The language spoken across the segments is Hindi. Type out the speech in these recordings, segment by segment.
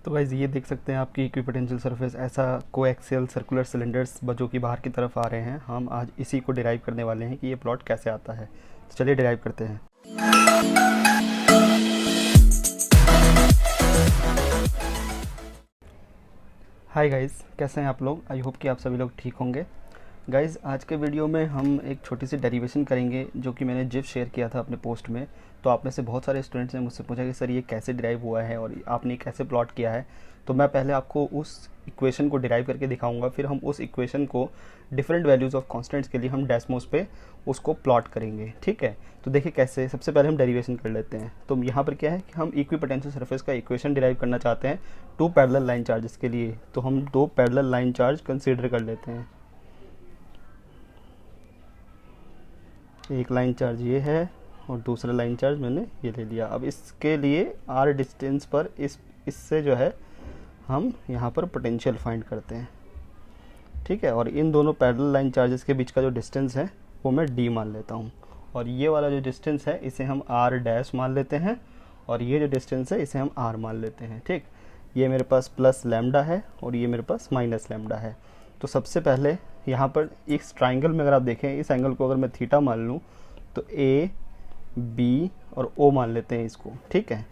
तो गाइज ये देख सकते हैं आपकी इक्विपोटेंशियल सरफेस ऐसा कोएक्सियल सर्कुलर सिलेंडर्स जो कि बाहर की तरफ आ रहे हैं। हम आज इसी को डिराइव करने वाले हैं कि ये प्लॉट कैसे आता है। तो चलिए डिराइव करते हैं। हाय गाइज, कैसे हैं आप लोग? आई होप कि आप सभी लोग ठीक होंगे। गाइज़ आज के वीडियो में हम एक छोटी सी डेरिवेशन करेंगे जो कि मैंने जिफ शेयर किया था अपने पोस्ट में। तो आप में से बहुत सारे स्टूडेंट्स ने मुझसे पूछा कि सर ये कैसे डिराइव हुआ है और आपने कैसे प्लॉट किया है। तो मैं पहले आपको उस इक्वेशन को डिराइव करके दिखाऊंगा, फिर हम उस इक्वेशन को डिफरेंट वैल्यूज़ ऑफ कॉन्स्टेंट्स के लिए हम डेसिमल्स पे उसको प्लॉट करेंगे। ठीक है, तो देखिए कैसे। सबसे पहले हम डेरिवेशन कर लेते हैं। तो यहाँ पर क्या है कि हम इक्विपोटेंशियल सरफेस का इक्वेशन डिराइव करना चाहते हैं टू पैरेलल लाइन चार्जेस के लिए। तो हम दो पैरेलल लाइन चार्ज कंसीडर कर लेते हैं। एक लाइन चार्ज ये है और दूसरा लाइन चार्ज मैंने ये ले लिया। अब इसके लिए आर डिस्टेंस पर इससे जो है हम यहाँ पर पोटेंशियल फाइंड करते हैं। ठीक है, और इन दोनों पैरेलल लाइन चार्जेस के बीच का जो डिस्टेंस है वो मैं डी मान लेता हूँ, और ये वाला जो डिस्टेंस है इसे हम आर डैश मान लेते हैं, और ये जो डिस्टेंस है इसे हम आर मान लेते हैं। ठीक, ये मेरे पास प्लस लैम्डा है और ये मेरे पास माइनस लैम्डा है। तो सबसे पहले यहाँ पर इस ट्राइंगल में अगर आप देखें, इस एंगल को अगर मैं थीटा मान लूँ तो ए बी और ओ मान लेते हैं इसको। ठीक है,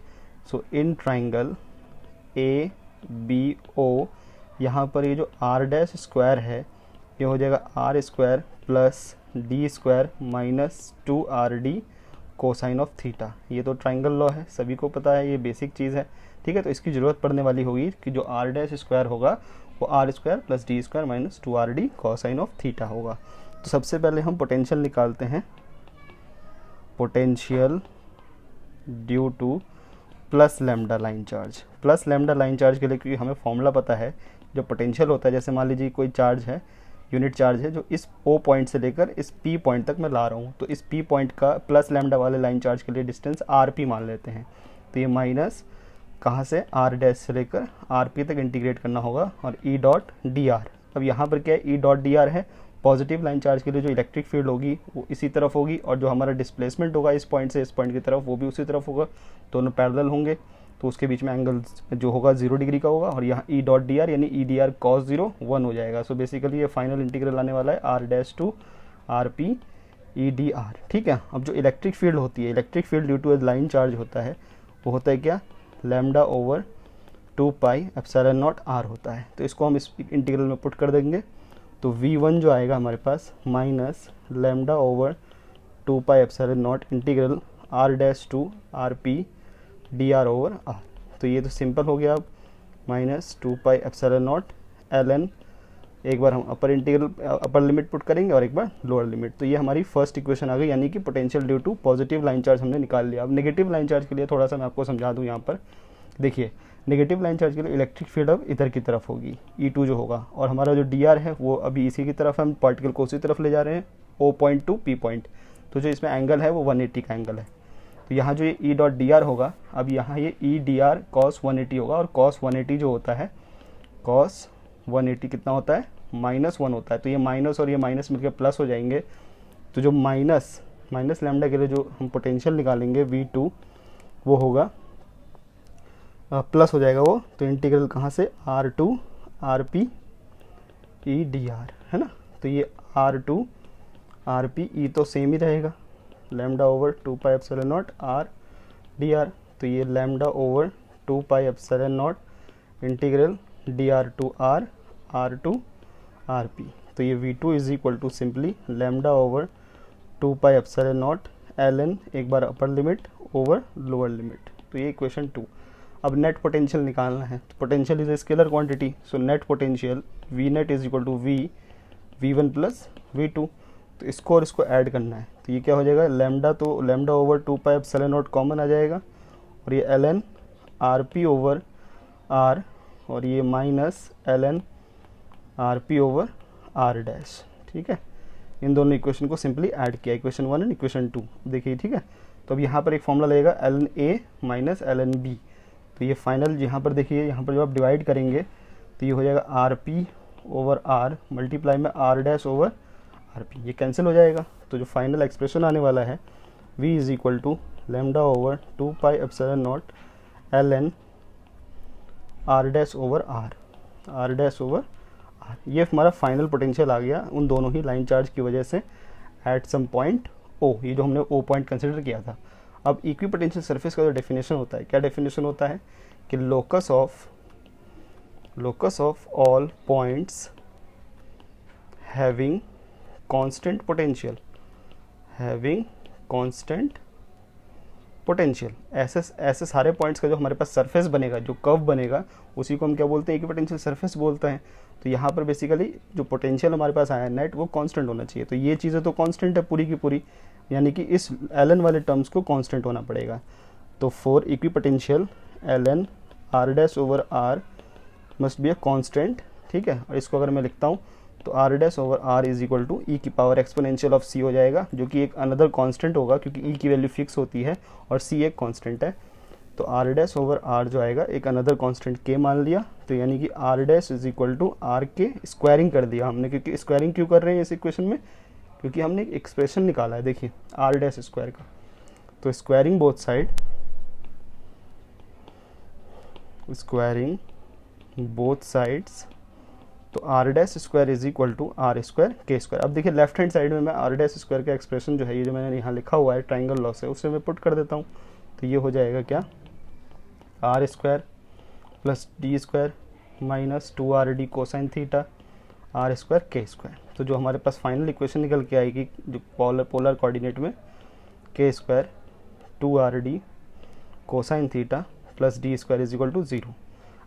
सो in triangle A B O, यहाँ पर ये जो आर डैश स्क्वायर है ये हो जाएगा R square plus D square minus 2rd cosine of theta. ये तो ट्राइंगल लॉ है, सभी को पता है, ये बेसिक चीज़ है। ठीक है, तो इसकी ज़रूरत पड़ने वाली होगी कि जो आर डैश स्क्वायर होगा वो R square plus D square minus 2rd cosine of theta होगा। तो सबसे पहले हम पोटेंशियल निकालते हैं। Potential due to plus lambda line charge. Plus lambda line charge के लिए क्योंकि हमें फॉर्मूला पता है, जो पोटेंशियल होता है, जैसे मान लीजिए कोई चार्ज है, यूनिट चार्ज है, जो इस ओ पॉइंट से लेकर इस पी पॉइंट तक मैं ला रहा हूँ, तो इस पी पॉइंट का प्लस लैम्डा वाले लाइन चार्ज के लिए डिस्टेंस आर पी मान लेते हैं। तो ये माइनस कहाँ से, आर डैश से लेकर आर पी तक इंटीग्रेट करना होगा, और ई डॉट डी आर। अब यहाँ पर क्या है, ई डॉट डी आर है, पॉजिटिव लाइन चार्ज के लिए जो इलेक्ट्रिक फील्ड होगी वो इसी तरफ होगी, और जो हमारा डिस्प्लेसमेंट होगा इस पॉइंट से इस पॉइंट की तरफ वो भी उसी तरफ होगा, दोनों पैरेलल होंगे। तो उसके बीच में एंगल जो होगा 0 डिग्री का होगा, और यहाँ ई डॉट डी आर यानी ई डी आर कॉस 0 1 हो जाएगा। सो बेसिकली ये फाइनल इंटीग्रल आने वाला है R dash to R P E D R. ठीक है, अब जो इलेक्ट्रिक फील्ड होती है, electric field due to a line charge होता है, वो होता है क्या, lambda over 2 pi epsilon naught R होता है। तो इसको हम इस इंटीग्रल में पुट कर देंगे, तो V1 जो आएगा हमारे पास minus lambda over 2 pi epsilon not integral R dash to R P D R over R. तो ये तो सिंपल हो गया। अब minus 2 pi epsilon not L N, एक बार हम upper integral upper limit put करेंगे और एक बार लोअर लिमिट। तो ये हमारी फर्स्ट इक्वेशन आ गई, यानी कि potential due to positive line charge हमने निकाल लिया। अब नेगेटिव लाइन चार्ज के लिए थोड़ा सा मैं आपको समझा दूँ। यहाँ पर देखिए, नेगेटिव लाइन चार्ज के लिए इलेक्ट्रिक फील्ड अब इधर की तरफ होगी, E2 जो होगा, और हमारा जो DR है वो अभी इसी की तरफ है, हम पार्टिकल को उसी तरफ ले जा रहे हैं, O point two P point. तो जो इसमें एंगल है वो 180 का एंगल है। तो यहाँ जो ये E डॉट डी आर होगा, अब यहाँ ये E डी आर कॉस 180 होगा, और कॉस 180 जो होता है, कॉस 180 कितना होता है, -1 होता है। तो ये माइनस और ये माइनस मिलकर प्लस हो जाएंगे। तो जो माइनस लैम्डा के लिए जो हम पोटेंशियल निकालेंगे V2 वो होगा प्लस हो जाएगा वो। तो इंटीग्रल कहाँ से, R to R P E D R है ना। तो ये R to R P E तो सेम ही रहेगा, lambda over 2 pi epsilon naught R D R. तो ये lambda over 2 pi epsilon not integral D R to R to R P. तो ये V2 is equal to simply lambda over 2 pi epsilon not L N, एक बार upper limit over lower limit. तो ये इक्वेशन 2। अब नेट पोटेंशियल निकालना है। तो potential is a scalar quantity, so net potential V net is equal to V1 plus V2। तो इसको और इसको ऐड करना है। तो ये क्या हो जाएगा, लैम्डा, तो lambda over 2 pi epsilon not common आ जाएगा, और ये ln R P over R, और ये minus ln R P over R dash. ठीक है, इन दोनों इक्वेशन को सिंपली ऐड किया, इक्वेशन 1 एंड इक्वेशन 2 देखिए। ठीक है, तो अब यहाँ पर एक फॉर्मूला लगेगा ln A minus ln B। तो ये फाइनल यहाँ पर देखिए, यहाँ पर जब आप डिवाइड करेंगे तो ये हो जाएगा R P over R multiply में R dash over R P, ये कैंसिल हो जाएगा। तो जो फाइनल एक्सप्रेशन आने वाला है V is equal to lambda over 2 pi epsilon naught ln R dash over R, R dash over R. ये हमारा फाइनल पोटेंशियल आ गया उन दोनों ही लाइन चार्ज की वजह से एट सम पॉइंट ओ, ये जो हमने ओ पॉइंट कंसिडर किया था। अब इक्वी पोटेंशियल सरफेस का जो डेफिनेशन होता है, क्या डेफिनेशन होता है कि locus of all points having constant potential, having constant potential, ऐसे सारे पॉइंट्स का जो हमारे पास सरफेस बनेगा, जो कर्व बनेगा, उसी को हम क्या बोलते हैं, इक्वी पोटेंशियल सरफेस बोलते हैं। तो यहाँ पर बेसिकली जो पोटेंशियल हमारे पास आया नेट, वो कांस्टेंट होना चाहिए। तो ये चीज़ें तो कांस्टेंट है पूरी की पूरी, यानी कि इस एल वाले टर्म्स को कांस्टेंट होना पड़ेगा। तो for equipotential L N R dash over R must be a constant, ठीक है। और इसको अगर मैं लिखता हूँ तो R dash over R is equal to E की पावर एक्सपोनेंशियल ऑफ सी हो जाएगा, जो कि एक अनदर कांस्टेंट होगा क्योंकि ई की वैल्यू फिक्स होती है और सी एक कांस्टेंट है। तो आर डैश ओवर आर जो आएगा एक अनदर कांस्टेंट के मान लिया, तो यानी कि R dash is equal to R के स्क्वायरिंग कर दिया हमने। क्योंकि स्क्वायरिंग क्यों कर रहे हैं इस इक्वेशन में, क्योंकि हमने एक एक्सप्रेशन निकाला है, देखिए आर डैश स्क्वायर का। तो squaring both side, squaring both sides, तो R dash square is equal to R square K square. अब देखिए लेफ्ट हैंड साइड में मैं आर डैश स्क्वायर का एक्सप्रेशन जो है, ये जो मैंने यहाँ लिखा हुआ है ट्राइंगल लॉ से, उससे मैं पुट कर देता हूँ। तो ये हो जाएगा क्या, R square plus D square minus 2rd cosine theta R square K square. तो जो हमारे पास फाइनल इक्वेशन निकल के आएगी जो पोलर कोऑर्डिनेट में, K square 2rd cosine theta plus D square is equal to 0।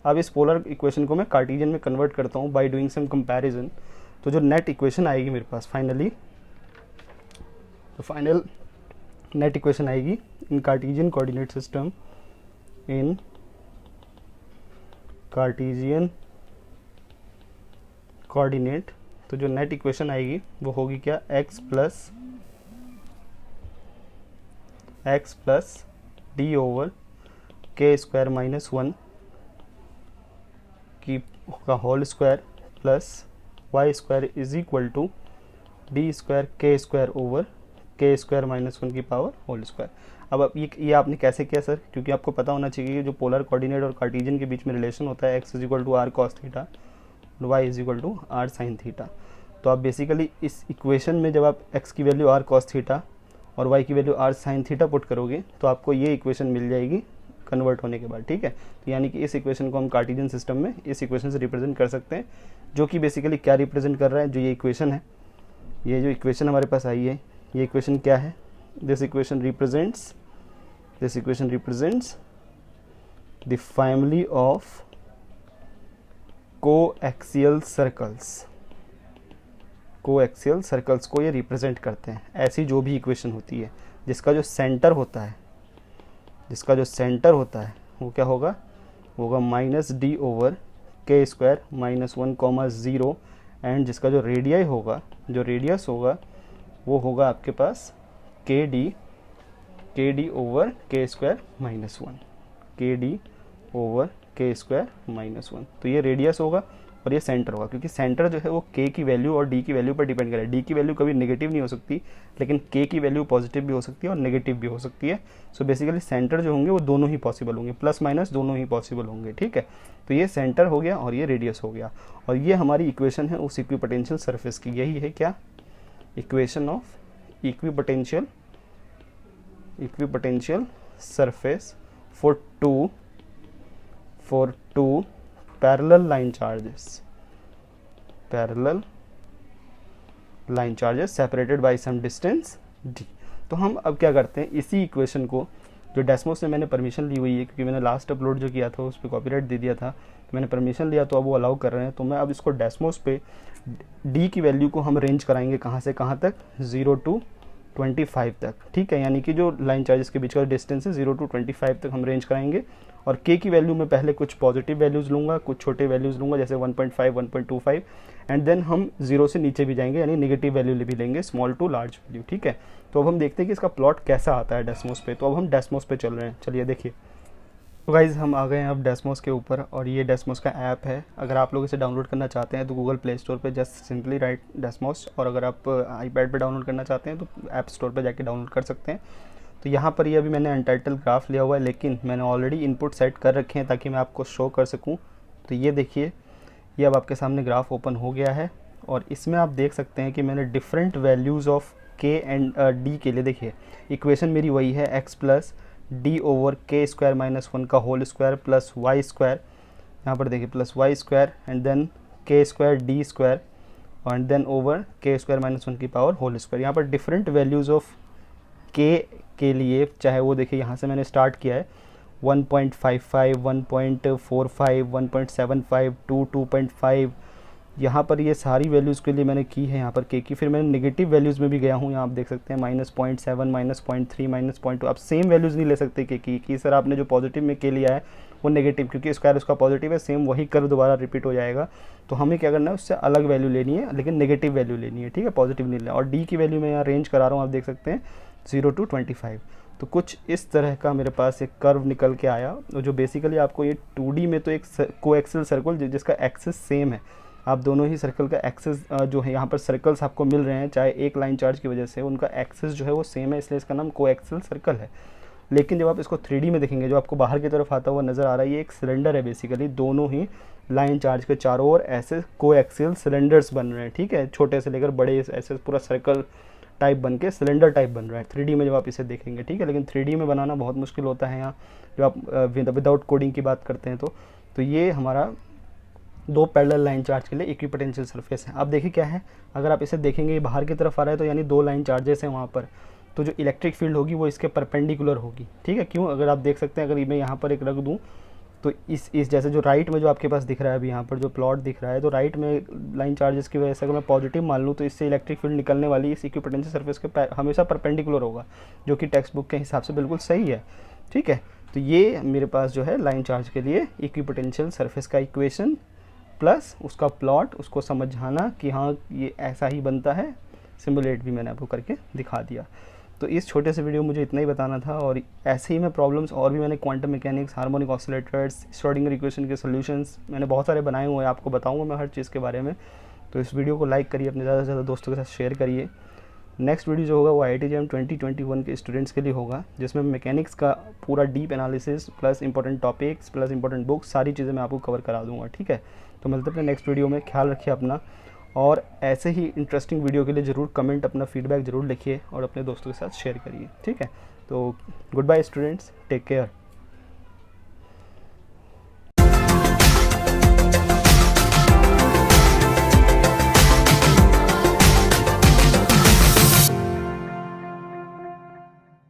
अब इस पोलर इक्वेशन को मैं कार्टेशियन में कन्वर्ट करता हूँ बाय डूइंग सम कंपैरिजन। तो जो नेट इक्वेशन आएगी मेरे पास फाइनली, तो फाइनल नेट इक्वेशन आएगी in Cartesian coordinate system, in Cartesian coordinate. तो जो नेट इक्वेशन आएगी वो होगी क्या, x plus D over K square minus 1 का whole square plus Y square is equal to D square K square over K square minus 1 की पावर होल स्क्वायर। अब ये आपने कैसे किया सर, क्योंकि आपको पता होना चाहिए कि जो पोलर कोऑर्डिनेट और कार्टेशियन के बीच में रिलेशन होता है, x is equal to R cos theta और y is equal to R sine theta. तो आप बेसिकली इस इक्वेशन में जब आप x की वैल्यू आर कॉस थीटा और y की value R sine theta put करोगे तो आपको ये इक्वेशन मिल जाएगी कन्वर्ट होने के बाद, ठीक है। तो यानी कि इस इक्वेशन को हम कार्टेशियन सिस्टम में इस इक्वेशन से रिप्रेजेंट कर सकते हैं, जो कि बेसिकली क्या रिप्रेजेंट कर रहा है, जो ये इक्वेशन है, ये जो इक्वेशन हमारे पास आई है, ये इक्वेशन क्या है, this equation represents the family of coaxial circles को ये रिप्रेजेंट करते हैं। ऐसी जो भी इक्वेशन होती है जिसका जो सेंटर होता है वो क्या होगा, minus D over K square minus 1,0 and जिसका जो रेडियस होगा वो होगा आपके पास के D over K square minus 1, के D over K square minus 1। तो ये रेडियस होगा और ये सेंटर होगा, क्योंकि सेंटर जो है वो के की वैल्यू और डी की वैल्यू पर डिपेंड करे। डी की वैल्यू कभी नेगेटिव नहीं हो सकती, लेकिन के की वैल्यू पॉजिटिव भी हो सकती है और नेगेटिव भी हो सकती है। सो बेसिकली सेंटर जो होंगे वो दोनों ही पॉसिबल होंगे, प्लस माइनस दोनों ही पॉसिबल होंगे, ठीक है। तो ये सेंटर हो गया और ये रेडियस हो गया, और ये हमारी इक्वेशन है उस इक्विपोटेंशियल सरफेस की। यही है क्या, equation of equipotential surface for two parallel line charges separated by some distance d। तो हम अब क्या करते हैं, इसी इक्वेशन को जो डेस्मोस से मैंने परमिशन ली हुई है, क्योंकि मैंने लास्ट अपलोड जो किया था उस पर कॉपीराइट दे दिया था, तो मैंने परमिशन लिया तो अब वो अलाउ कर रहे हैं। तो मैं अब इसको डेस्मोस पे d की वैल्यू को हम रेंज कराएंगे कहाँ से कहाँ तक, 0 to 25 तक, ठीक है। यानी कि जो लाइन चार्जेस के बीच का डिस्टेंस है 0 to 25 तक हम रेंज कराएंगे। और के की वैल्यू में पहले कुछ पॉजिटिव वैल्यूज़ लूँगा, कुछ छोटे वैल्यूज़ लूँगा जैसे 1.5 1.25, एंड देन हम 0 से नीचे भी जाएंगे, यानी नेगेटिव वैल्यू भी लेंगे, स्मॉल टू लार्ज वैल्यू, ठीक है। तो अब हम देखते हैं कि इसका प्लॉट कैसा आता है डेस्मोस पे। तो अब हम डेस्मोस पे चल रहे हैं, चलिए देखिए। तो गाइज़ हम आ गए हैं अब डेस्मोस के ऊपर, और ये डेस्मोस का ऐप है। अगर आप लोग इसे डाउनलोड करना चाहते हैं तो गूगल प्ले स्टोर पे जस्ट सिंपली राइट डेस्मोस, और अगर आप आईपैड पे डाउनलोड करना चाहते हैं तो ऐप स्टोर पे जाके डाउनलोड कर सकते हैं। तो यहाँ पर ये अभी मैंने अनटाइटल्ड ग्राफ लिया हुआ है, लेकिन मैंने ऑलरेडी इनपुट सेट कर रखे हैं ताकि मैं आपको शो कर सकूँ। तो ये देखिए, ये अब आपके सामने ग्राफ ओपन हो गया है और इसमें आप देख सकते हैं कि मैंने different values of K and D के लिए, देखिए इक्वेशन मेरी वही है, X plus D over K square minus 1 का whole square plus Y square, यहाँ पर देखिए plus Y square and then K square D square and then over K square minus 1 की पावर होल स्क्वायर। यहाँ पर डिफरेंट वैल्यूज़ ऑफ के लिए, चाहे वो देखिए यहाँ से मैंने स्टार्ट किया है 1.55, 1.45, 1.75, 2.5, यहाँ पर ये सारी वैल्यूज़ के लिए मैंने की है यहाँ पर के की। फिर मैंने नेगेटिव वैल्यूज़ में भी गया हूँ, यहाँ आप देख सकते हैं -0.7, -0.3, -0.2। आप सेम वैल्यूज़ नहीं ले सकते के की सर आपने जो पॉजिटिव में के लिया है वो नेगेटिव, क्योंकि स्क्वायर उसका पॉजिटिव है, सेम वही कर्व दोबारा रिपीट हो जाएगा। तो हमें क्या करना है, उससे अलग वैल्यू लेनी है, लेकिन नेगेटिव वैल्यू लेनी है, ठीक है, पॉजिटिव नहीं लेना। और डी की वैल्यू मैं यहाँ रेंज करा रहा हूँ, आप देख सकते हैं 0 to 25। तो कुछ इस तरह का मेरे पास एक कर्व निकल के आया, जो बेसिकली आपको ये 2D में तो एक कोएक्सियल सर्कल जिसका एक्सिस सेम है, आप दोनों ही सर्कल का एक्सिस जो है यहाँ पर सर्कल्स आपको मिल रहे हैं, चाहे एक लाइन चार्ज की वजह से उनका एक्सिस जो है वो सेम है, इसलिए इसका नाम कोएक्सियल सर्कल है। लेकिन जब आप इसको 3D में देखेंगे, जो आपको बाहर की तरफ आता हुआ नज़र आ रहा है, ये एक सिलेंडर है बेसिकली, दोनों ही लाइन चार्ज के चारों ओर ऐसे कोएक्सियल सिलेंडर्स बन रहे हैं, ठीक है, छोटे से लेकर बड़े ऐसे पूरा सर्कल टाइप बन के सिलेंडर टाइप बन रहा है 3D में जब आप इसे देखेंगे, ठीक है। लेकिन 3D में बनाना बहुत मुश्किल होता है यहाँ जब आप विदाउट कोडिंग की बात करते हैं। तो ये हमारा दो पैरेलल लाइन चार्ज के लिए इक्विपोटेंशियल सरफेस है। अब देखिए क्या है, अगर आप इसे देखेंगे ये बाहर की तरफ आ रहा है, तो यानी दो लाइन चार्जेस हैं वहाँ पर, तो जो इलेक्ट्रिक फील्ड होगी वो इसके परपेंडिकुलर होगी, ठीक है। क्यों, अगर आप देख सकते हैं, अगर मैं यहाँ पर एक रख दूँ तो इस जैसे जो राइट में जो आपके पास दिख रहा है अभी यहाँ पर जो प्लॉट दिख रहा है, तो राइट में लाइन चार्जेस की वजह से अगर मैं पॉजिटिव मान लूँ तो इससे इलेक्ट्रिक फील्ड निकलने वाली इस इक्विपोटेंशियल सरफेस के हमेशा परपेंडिकुलर होगा, जो कि टेक्स्ट बुक के हिसाब से बिल्कुल सही है, ठीक है। तो ये मेरे पास जो है लाइन चार्ज के लिए इक्विपोटेंशियल सरफेस का इक्वेशन प्लस उसका प्लॉट, उसको समझाना कि हाँ ये ऐसा ही बनता है, सिमुलेट भी मैंने आपको करके दिखा दिया। तो इस छोटे से वीडियो मुझे इतना ही बताना था, और ऐसे ही मैं प्रॉब्लम्स और भी मैंने quantum mechanics, harmonic oscillators, Schrodinger equation के सॉल्यूशंस मैंने बहुत सारे बनाए हुए हैं, आपको बताऊंगा मैं हर चीज़ के बारे में। तो इस वीडियो को लाइक करिए, अपने ज़्यादा से ज़्यादा दोस्तों के साथ शेयर करिए। नेक्स्ट वीडियो जो होगा वो IIT JAM 2021 के स्टूडेंट्स के लिए होगा, जिसमें मैकेनिक्स का पूरा deep analysis plus important topics plus important books, सारी चीज़ें मैं आपको कवर करा दूंगा, ठीक है। तो मिलते हैं अपने नेक्स्ट वीडियो में, ख्याल रखिए अपना, और ऐसे ही इंटरेस्टिंग वीडियो के लिए ज़रूर कमेंट, अपना फीडबैक ज़रूर लिखिए और अपने दोस्तों के साथ शेयर करिए, ठीक है। तो good bye students, take care.